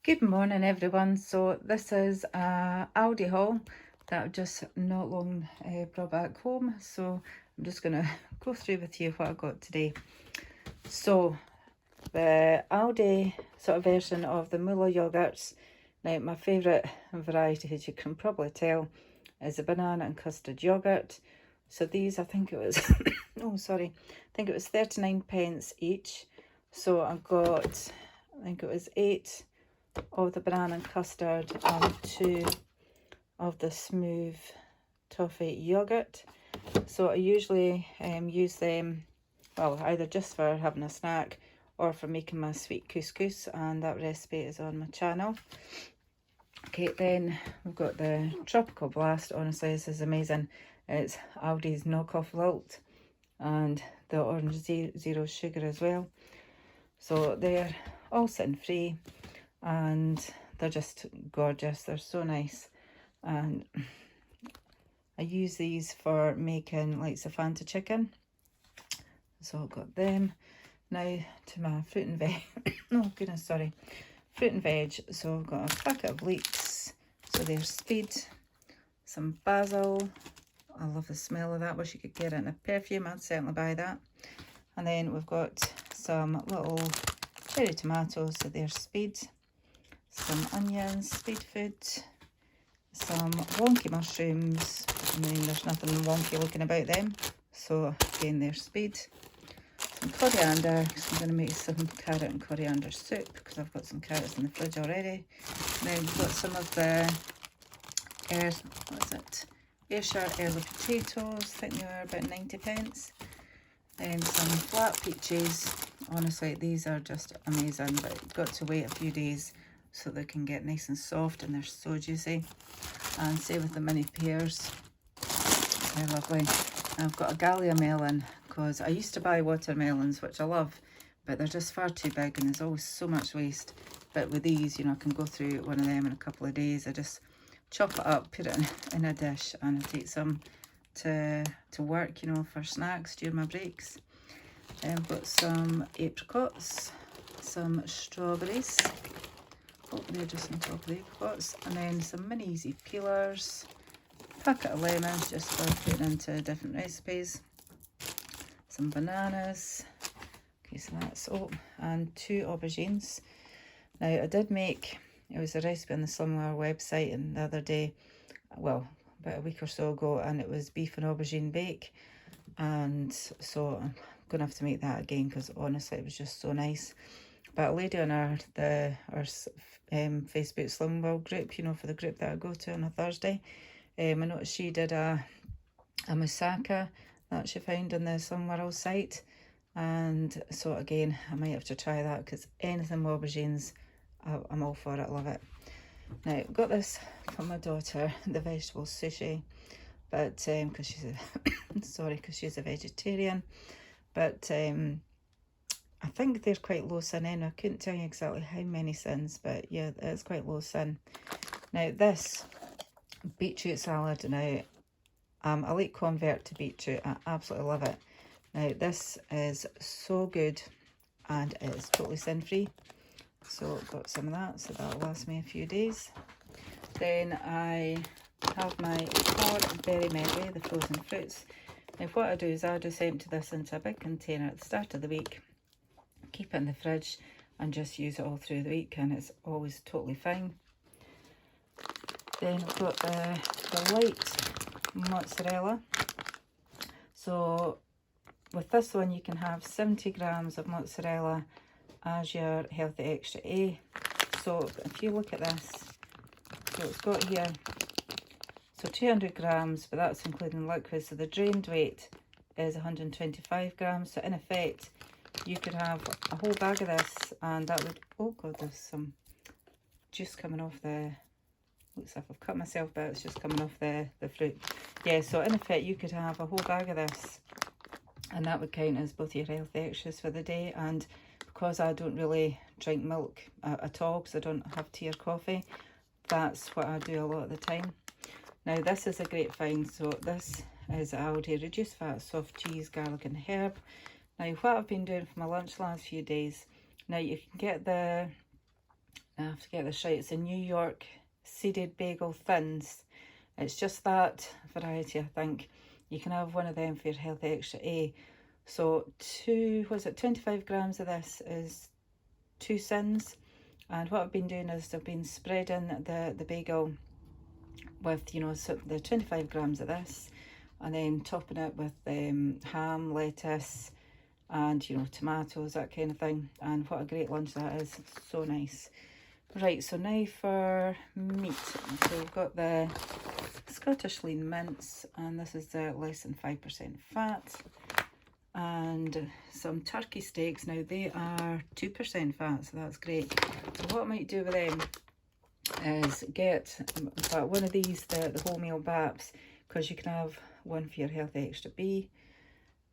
Good morning everyone. So this is a Aldi haul that I've just not long brought back home. So I'm just going to go through with you what I got today. So the Aldi sort of version of the Muller yogurts. Now my favourite variety, as you can probably tell, is the banana and custard yogurt. So these, I think it was, oh sorry, I think it was 39p each. So I got, I think it was 8 of the banana and custard and 2 of the smooth toffee yogurt. So I usually use them, well, either just for having a snack or for making my sweet couscous, and that recipe is on my channel. Okay, then we've got the Tropical Blast. Honestly, this is amazing. It's Aldi's knockoff Lilt, and the orange zero sugar as well. So they're all sin free and they're just gorgeous. They're so nice, and I use these for making like the Fanta chicken. So I've got them. Now to my fruit and veg. Oh goodness, sorry. Fruit and veg. So I've got a packet of leeks. So there's speed, some basil. I love the smell of that. Wish you could get it in a perfume. I'd certainly buy that. And then we've got some little cherry tomatoes. So there's speed, some onions, speed food, some wonky mushrooms. I mean, there's nothing wonky looking about them. So again, there's speed. Some coriander, because I'm going to make some carrot and coriander soup, because I've got some carrots in the fridge already. Then we've got some of the Pears, what is it? Ayrshire early potatoes. I think they were about 90p. Then some flat peaches. Honestly, these are just amazing, but you've got to wait a few days so they can get nice and soft, and they're so juicy. And same with the mini pears. They're lovely. And I've got a Gallia melon, because I used to buy watermelons, which I love, but they're just far too big and there's always so much waste. But with these, you know, I can go through one of them in a couple of days. I just chop it up, put it in a dish, and I take some to work, you know, for snacks during my breaks. I've got some apricots, some strawberries. Oh, they're just on top of the apricots. And then some mini easy peelers, packet of lemons just for putting into different recipes, some bananas. Okay, so that's, oh, and 2 aubergines. Now I did make, it was a recipe on the Slimmingworld website, and the other day, well, about a week or so ago, and it was beef and aubergine bake, and so I'm gonna have to make that again, because honestly it was just so nice. But a lady on our Facebook Slimmingworld group, you know, for the group that I go to on a Thursday, I noticed she did a moussaka that she found on the Slimmingworld site, and so again I might have to try that, because anything with aubergines, I'm all for it. I love it. Now I've got this for my daughter, the vegetable sushi, but because she's a sorry, because she's a vegetarian, but I think they're quite low sin in. I couldn't tell you exactly how many sins, but yeah, it's quite low sin. Now this beetroot salad, now I'm a late convert to beetroot. I absolutely love it. Now this is so good, and it's totally sin free. So I've got some of that, so that'll last me a few days. Then I have my 4 berry medley, the frozen fruits. Now what I do is I just empty this into a big container at the start of the week, keep it in the fridge, and just use it all through the week, and it's always totally fine. Then I've got the light mozzarella. So with this one you can have 70 grams of mozzarella as your healthy extra A. So if you look at this, so it's got here, so 200 grams, but that's including liquid, so the drained weight is 125 grams. So in effect you could have a whole bag of this, and that would, oh god, there's some juice coming off the, looks like I've cut myself, but it's just coming off the fruit. Yeah, so in effect you could have a whole bag of this, and that would count as both your healthy extras for the day. And because I don't really drink milk at all, because I don't have tea or coffee, that's what I do a lot of the time. Now this is a great find. So this is Aldi reduced fat soft cheese, garlic and herb. Now what I've been doing for my lunch the last few days, now you can get the I have to get this right. It's a New York seeded bagel thins. It's just that variety, I think. You can have one of them for your healthy extra A. So 25 grams of this is 2 sins. And what I've been doing is I've been spreading the bagel with, you know, so the 25 grams of this, and then topping it with ham, lettuce, and, you know, tomatoes, that kind of thing. And what a great lunch that is. So nice. Right, so now for meat. So we've got the Scottish lean mince, and this is the less than 5% fat. And some turkey steaks. Now they are 2% fat, so that's great. So what I might do with them is get one of these, the wholemeal baps, because you can have one for your healthy extra B.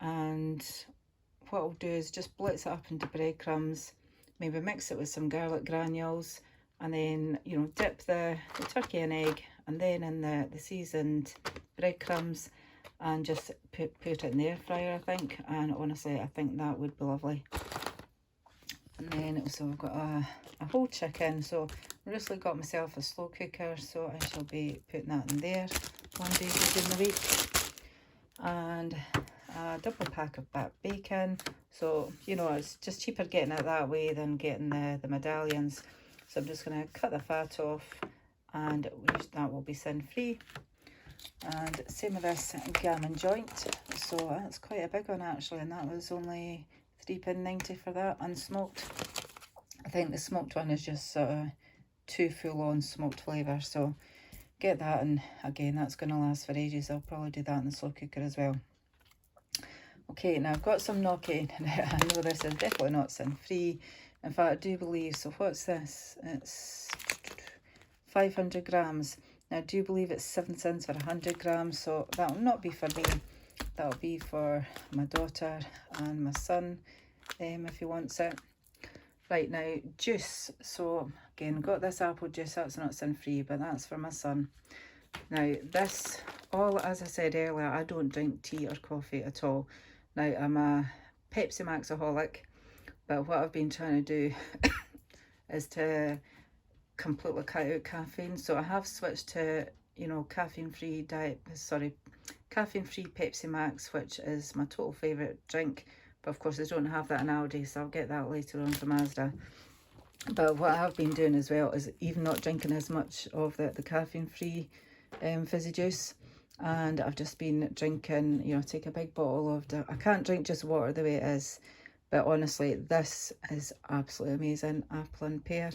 And what I'll do is just blitz it up into breadcrumbs, maybe mix it with some garlic granules, and then, you know, dip the turkey in egg, and then in the seasoned breadcrumbs, and just put it in the air fryer, I think. And honestly, I think that would be lovely. And then also I've got a whole chicken, so I recently got myself a slow cooker, so I shall be putting that in there one day during the week. And a double pack of back bacon, so, you know, it's just cheaper getting it that way than getting the medallions. So I'm just going to cut the fat off, and that will be sin free. And same with this gammon joint, so that's quite a big one actually, and that was only £3.90 for that, unsmoked. I think the smoked one is just too full on smoked flavour, so get that, and again, that's going to last for ages. I'll probably do that in the slow cooker as well. Okay, now I've got some gnocchi. I know this is definitely not sin free. In fact, I do believe, so what's this? It's 500 grams. Now, I do believe it's 7 cents for 100 grams, so that will not be for me. That'll be for my daughter and my son, if he wants it. Right, now, juice. So, again, got this apple juice. That's not sin free, but that's for my son. Now, this, as I said earlier, I don't drink tea or coffee at all. Now, I'm a Pepsi Maxaholic, but what I've been trying to do is to completely cut out caffeine. So I have switched to, you know, caffeine-free Pepsi Max, which is my total favourite drink. But of course, I don't have that in Aldi, so I'll get that later on from Asda. But what I have been doing as well is even not drinking as much of the caffeine-free fizzy juice. And I've just been drinking, you know, take a big bottle of I can't drink just water the way it is, but honestly, this is absolutely amazing. Apple and pear.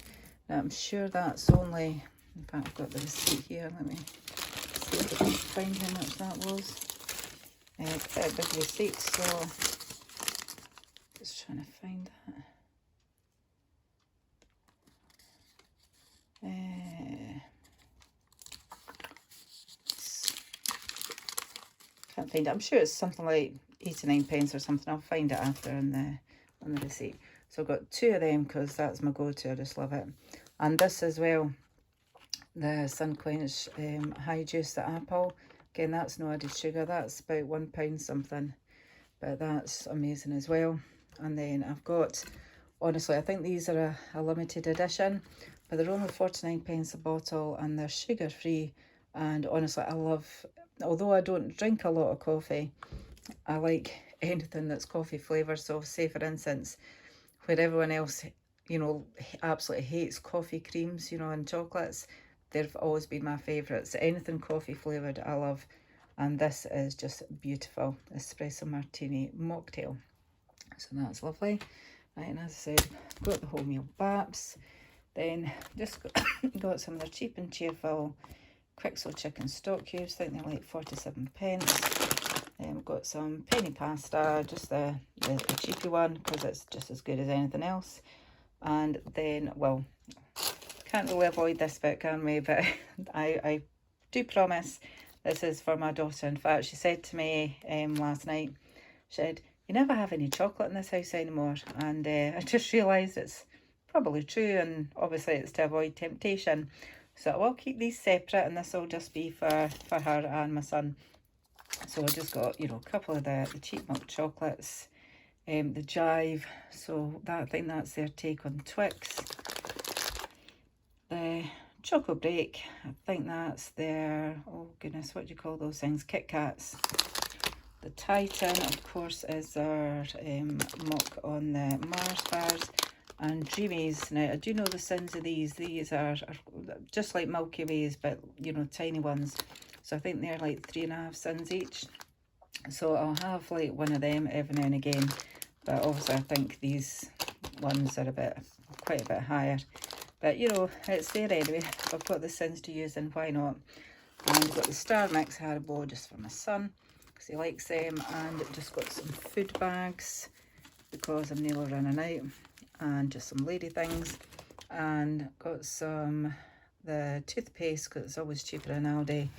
Now, I'm sure that's only, in fact, I've got the receipt here. Let me see if I can find how much that was. Quite a big receipt, so just trying to find that. Can't find it. I'm sure it's something like 89p or something. I'll find it after on the receipt. So I've got 2 of them because that's my go-to. I just love it. And this as well, the Sun Quench high juice, the apple. Again, that's no added sugar. That's about £1 something, but that's amazing as well. And then I've got, honestly, I think these are a limited edition, but they're only 49p a bottle, and they're sugar free. And honestly, I love, although I don't drink a lot of coffee, I like anything that's coffee flavoured. So say for instance, where everyone else, you know, absolutely hates coffee creams, you know, and chocolates, they've always been my favourites. Anything coffee flavoured, I love. And this is just beautiful. Espresso martini mocktail. So that's lovely. Right, and as I said, got the wholemeal baps. Then just got some of their cheap and cheerful Quicksil chicken stock cubes. I think they're like 47p. Got some penny pasta, just the cheapy one, because it's just as good as anything else. And then, well, can't really avoid this bit, can we? But I do promise this is for my daughter. In fact, she said to me last night, she said, "You never have any chocolate in this house anymore." And I just realised it's probably true, and obviously it's to avoid temptation. So I will keep these separate, and this will just be for her and my son. So I just got, you know, a couple of the cheap milk chocolates, the Jive. So that, I think that's their take on Twix. chocolate break. I think that's their, oh goodness, what do you call those things? Kit Kats. The Titan, of course, is our mock on the Mars bars. And Dreamies. Now, I do know the sins of these. These are just like Milky Ways, but, you know, tiny ones. So I think they're like 3.5 cents each. So I'll have like one of them every now and again. But obviously I think these ones are quite a bit higher. But, you know, it's there anyway. If I've got the sins to use, then why not? And I've got the Star Mix Haribo just for my son, because he likes them. And just got some food bags, because I'm nearly running out. And just some lady things, and got the toothpaste, because it's always cheaper in Aldi.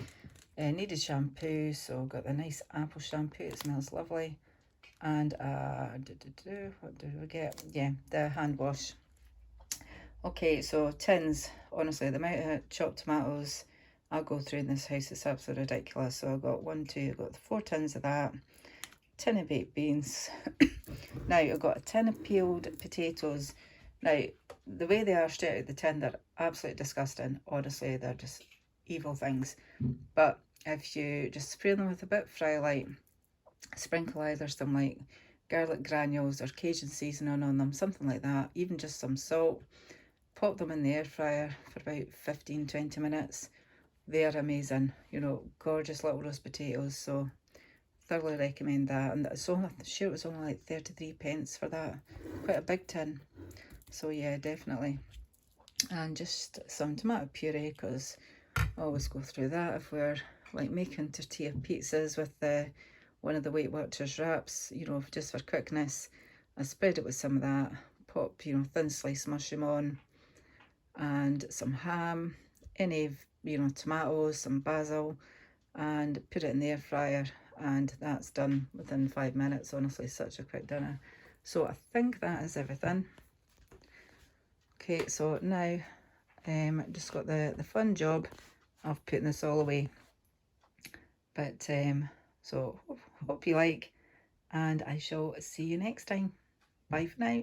Needed shampoo, so got the nice apple shampoo, it smells lovely. And what did we get? Yeah, the hand wash. Okay, so tins, honestly, the amount of chopped tomatoes I'll go through in this house is absolutely ridiculous. So I got I got 4 tins of that, tin of baked beans. Now I've got a tin of peeled potatoes. Now, the way they are straight out of the tin, they're absolutely disgusting. Honestly, they're just evil things. But if you just spray them with a bit of Frylight, sprinkle either some like garlic granules or Cajun seasoning on them, something like that, even just some salt, pop them in the air fryer for about 15-20 minutes. They're amazing, you know, gorgeous little roast potatoes. So thoroughly recommend that. And it's only, I'm sure it was only like 33 pence for that, quite a big tin. So yeah, definitely. And just some tomato puree, because I always go through that if we're like making tortilla pizzas with one of the Weight Watchers wraps, you know, just for quickness. I spread it with some of that, pop, you know, thin sliced mushroom on, and some ham, any, you know, tomatoes, some basil, and put it in the air fryer. And that's done within 5 minutes. Honestly, such a quick dinner. So I think that is everything. Okay, so now just got the fun job of putting this all away. But so hope you like, and I shall see you next time. Bye for now.